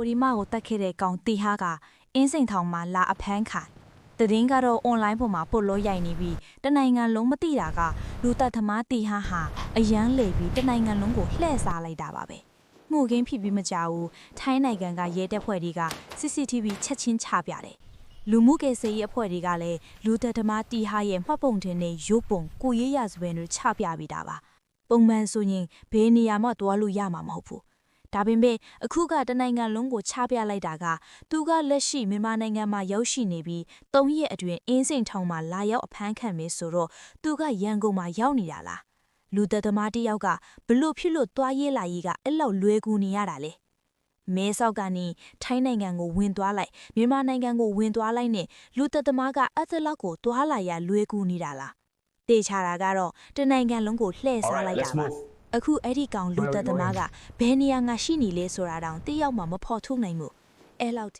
ဒီမာကိုတက်ခဲ့တဲ့ကောင်တီဟာကအင်းစိန်ထောင်မှာလာအဖမ်းခံတရင်ကတော့အွန်လိုင်းပေါ်မှာပို့လို့ရိုက်နေပြီးတနိုင်ငံလုံးမသိတာကလူသက်သမားတီဟာအရန်လေပြီးတနိုင်ငံလုံးကိုလှည့်စားလိုက်တာပါပဲမှုခင်းဖြစ်ပြီးမကြဘူးထိုင်းနိုင်ငံကရဲတပ်ဖွဲ့တွေက CCTV ချက်ချင်းချပြတယ်လူမှုကေစေးရဲ့အဖွဲ့တွေကလည်းလူသက်သမားတီဟာရဲ့မှတ်ပုံတင်နဲ့ရုပ်ပုံကိုရေးရစပယ်တွေချပြပြီးတာပါပုံမှန်ဆိုရင်ဘယ်နေရာမှသွားလို့ရမှာမဟုတ်ဘူးဒါပေမဲ့အခုကတနိုင်ငံလုံးကိုချပြလိုက်တာကသူကလက်ရှိမြန်မာနိုင်ငံမှာရောက်ရှိနေပြီး3ရက်အတွင်းအင်းစိန်ထောင်မှာလာရောက်အဖမ်းခံမယ်ဆိုတော့သူကရန်ကုန်မှာရောက်နေတာလားလူသက်သမားတယောက်ကဘလို့ဖြစ်လို့သွားရေးလာရေးကအဲ့လောက်လွယ်ကူနေရတာလေမဲဆောက်ကနေထိုင်းနိုင်ငံကိုဝင်သွားလိုက်မြန်မာနိုင်ငံကိုဝင်သွားလိုက်နဲ့လူသက်သမားကအသလောက်ကိုသွားလာရလွယ်ကူနေတာလားတေချာတာကတော့တနိုင်ငံလုံးကိုလှည့်စားလိုက်တာပါအခုအဲ့ဒီကောင်လူသက်သမားကဘယ်နေရာငါရှိနေလဲဆိုတာတောင်သိရောက်မှမဖော်ထုတ်နိုင်ဘူးအဲ့လောက်